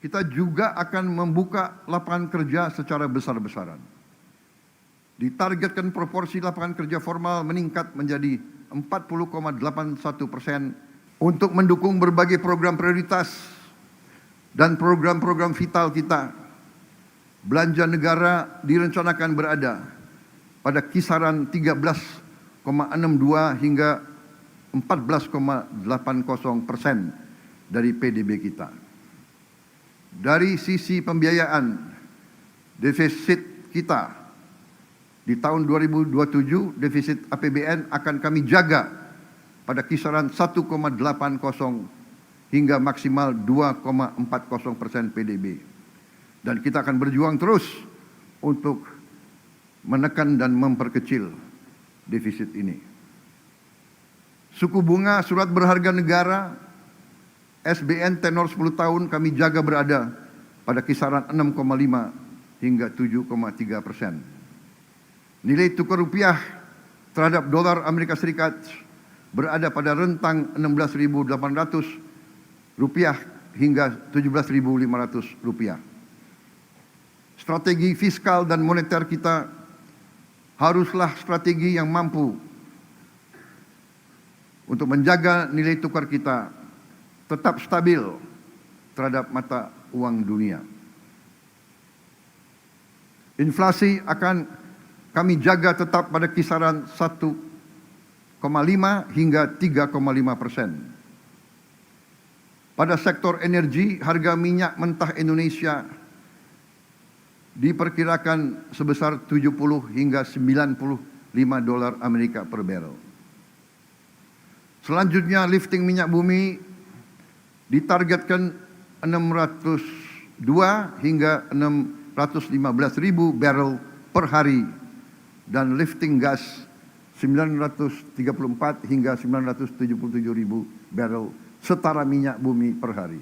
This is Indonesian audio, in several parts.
kita juga akan membuka lapangan kerja secara besar-besaran. Ditargetkan proporsi lapangan kerja formal meningkat menjadi 40,81% untuk mendukung berbagai program prioritas dan program-program vital kita. Belanja negara direncanakan berada pada kisaran 13,62 hingga 14,80% dari PDB kita. Dari sisi pembiayaan, defisit kita di tahun 2027, defisit APBN akan kami jaga pada kisaran 1,80 hingga maksimal 2,40% PDB. Dan kita akan berjuang terus untuk menekan dan memperkecil defisit ini. Suku bunga surat berharga negara SBN tenor 10 tahun kami jaga berada pada kisaran 6,5 hingga 7,3%. Nilai tukar rupiah terhadap dolar Amerika Serikat berada pada rentang 16.800 rupiah hingga 17.500 rupiah. Strategi fiskal dan moneter kita haruslah strategi yang mampu untuk menjaga nilai tukar kita tetap stabil terhadap mata uang dunia. Inflasi akan kami jaga tetap pada kisaran 1,5 hingga 3,5%. Pada sektor energi, harga minyak mentah Indonesia diperkirakan sebesar 70 hingga 95 dolar Amerika per barrel. Selanjutnya, lifting minyak bumi ditargetkan 602 hingga 615 ribu barrel per hari dan lifting gas 934 hingga 977 ribu barrel setara minyak bumi per hari.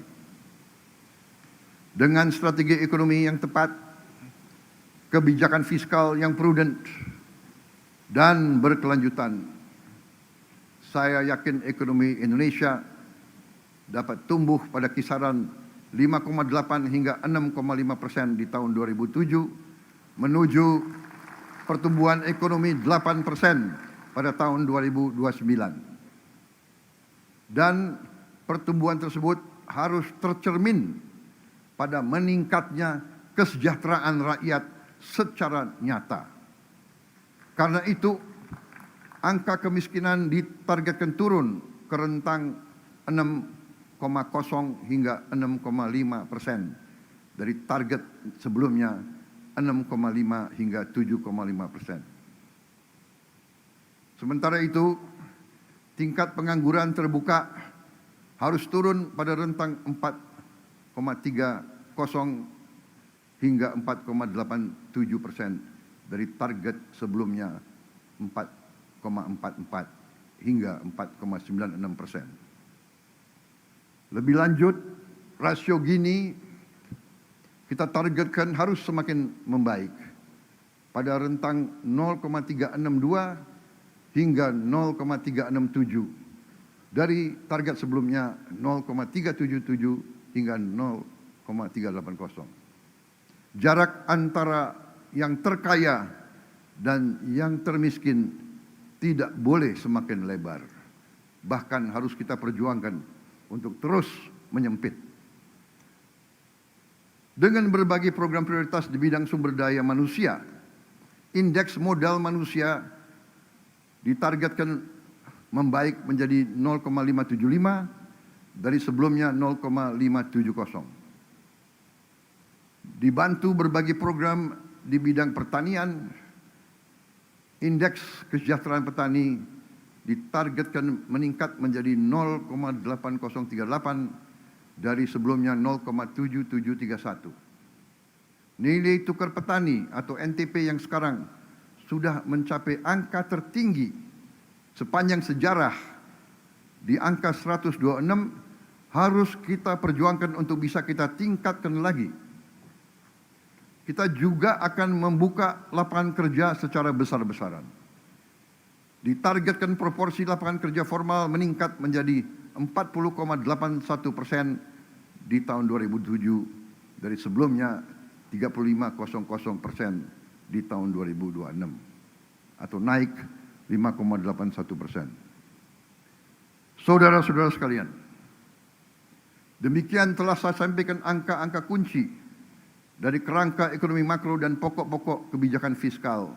Dengan strategi ekonomi yang tepat, kebijakan fiskal yang prudent dan berkelanjutan, saya yakin ekonomi Indonesia dapat tumbuh pada kisaran 5,8 hingga 6,5% di tahun 2007 menuju pertumbuhan ekonomi 8% pada tahun 2029. Dan pertumbuhan tersebut harus tercermin pada meningkatnya kesejahteraan rakyat secara nyata. Karena itu, angka kemiskinan ditargetkan turun ke rentang 6,0 hingga 6,5% dari target sebelumnya 6,5 hingga 7,5%. Sementara itu, tingkat pengangguran terbuka harus turun pada rentang 4,30 hingga 4,87% dari target sebelumnya 4,44 hingga 4,96%. Lebih lanjut, rasio Gini kita targetkan harus semakin membaik pada rentang 0,362 hingga 0,367 dari target sebelumnya 0,377 hingga 0,380. Jarak antara yang terkaya dan yang termiskin tidak boleh semakin lebar. Bahkan harus kita perjuangkan untuk terus menyempit. Dengan berbagai program prioritas di bidang sumber daya manusia, indeks modal manusia ditargetkan membaik menjadi 0,575 dari sebelumnya 0,570. Dibantu berbagai program di bidang pertanian, indeks kesejahteraan petani ditargetkan meningkat menjadi 0,8038 dari sebelumnya 0,7731. Nilai tukar petani atau NTP yang sekarang sudah mencapai angka tertinggi sepanjang sejarah di angka 126, harus kita perjuangkan untuk bisa kita tingkatkan lagi. Kita juga akan membuka lapangan kerja secara besar-besaran. Ditargetkan proporsi lapangan kerja formal meningkat menjadi 40,81% di tahun 2007 dari sebelumnya 35,00% di tahun 2026 atau naik 5,81%. Saudara-saudara sekalian, demikian telah saya sampaikan angka-angka kunci dari kerangka ekonomi makro dan pokok-pokok kebijakan fiskal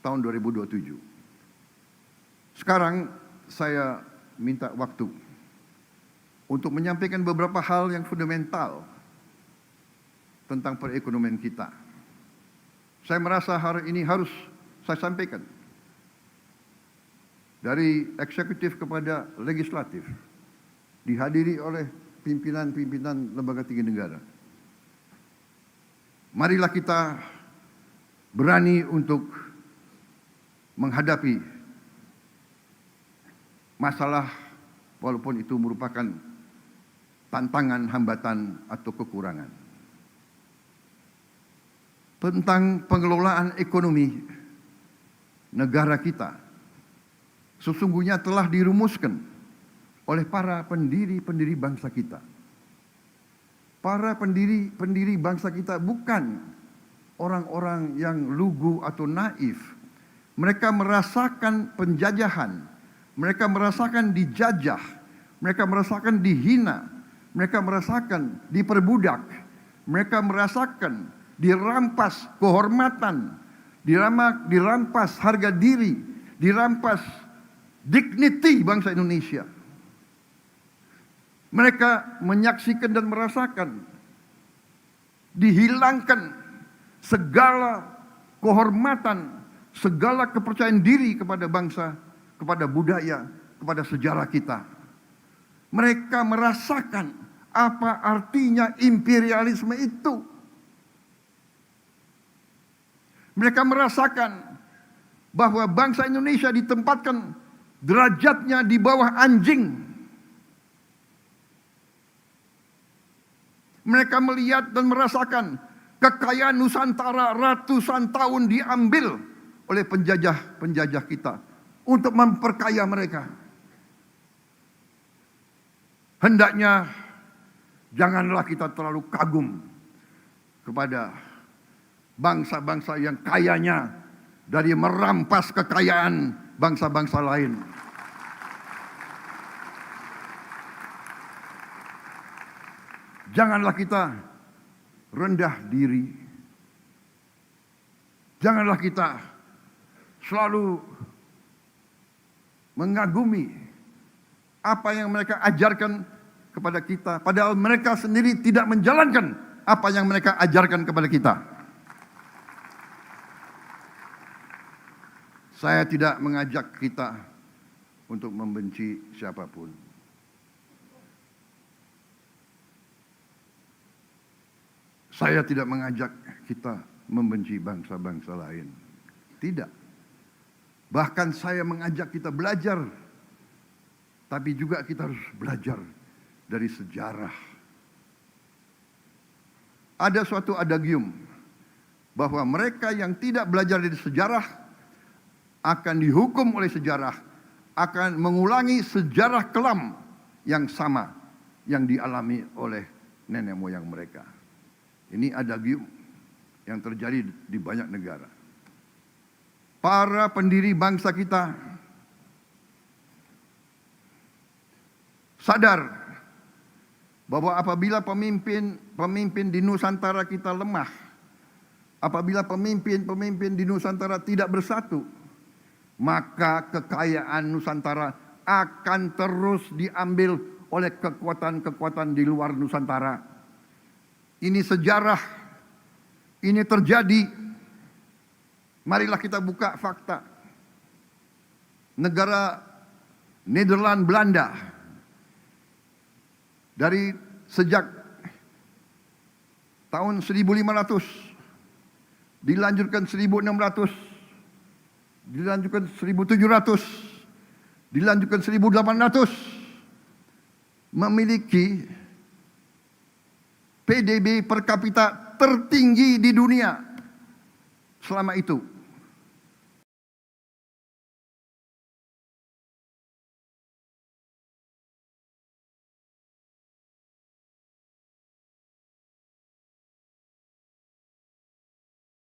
tahun 2027. Sekarang saya minta waktu untuk menyampaikan beberapa hal yang fundamental tentang perekonomian kita. Saya merasa hari ini harus saya sampaikan dari eksekutif kepada legislatif, dihadiri oleh pimpinan-pimpinan lembaga tinggi negara. Marilah kita berani untuk menghadapi masalah walaupun itu merupakan tantangan, hambatan, atau kekurangan. Tentang pengelolaan ekonomi negara kita sesungguhnya telah dirumuskan oleh para pendiri-pendiri bangsa kita. Para pendiri bangsa kita bukan orang-orang yang lugu atau naif. Mereka merasakan penjajahan, mereka merasakan dijajah, mereka merasakan dihina, mereka merasakan diperbudak, mereka merasakan dirampas kehormatan, dirampas harga diri, dirampas dignity bangsa Indonesia. Mereka menyaksikan dan merasakan dihilangkan segala kehormatan, segala kepercayaan diri kepada bangsa, kepada budaya, kepada sejarah kita. Mereka merasakan apa artinya imperialisme itu. Mereka merasakan bahwa bangsa Indonesia ditempatkan derajatnya di bawah anjing. Mereka melihat dan merasakan kekayaan Nusantara ratusan tahun diambil oleh penjajah-penjajah kita untuk memperkaya mereka. Hendaknya janganlah kita terlalu kagum kepada bangsa-bangsa yang kayanya dari merampas kekayaan bangsa-bangsa lain. Janganlah kita rendah diri. Janganlah kita selalu mengagumi apa yang mereka ajarkan kepada kita, padahal mereka sendiri tidak menjalankan apa yang mereka ajarkan kepada kita. Saya tidak mengajak kita untuk membenci siapapun. Saya tidak mengajak kita membenci bangsa-bangsa lain. Tidak. Bahkan saya mengajak kita belajar. Tapi juga kita harus belajar dari sejarah. Ada suatu adagium bahwa mereka yang tidak belajar dari sejarah akan dihukum oleh sejarah, akan mengulangi sejarah kelam yang sama yang dialami oleh nenek moyang mereka. Ini adagium yang terjadi di banyak negara. Para pendiri bangsa kita sadar bahwa apabila pemimpin di Nusantara kita lemah, apabila pemimpin di Nusantara tidak bersatu, maka kekayaan Nusantara akan terus diambil oleh kekuatan-kekuatan di luar Nusantara. Ini sejarah, ini terjadi. Marilah kita buka fakta. Negara Nederland, Belanda, dari sejak tahun 1500, dilanjutkan 1600, dilanjutkan 1700, dilanjutkan 1800, memiliki PDB per kapita tertinggi di dunia selama itu.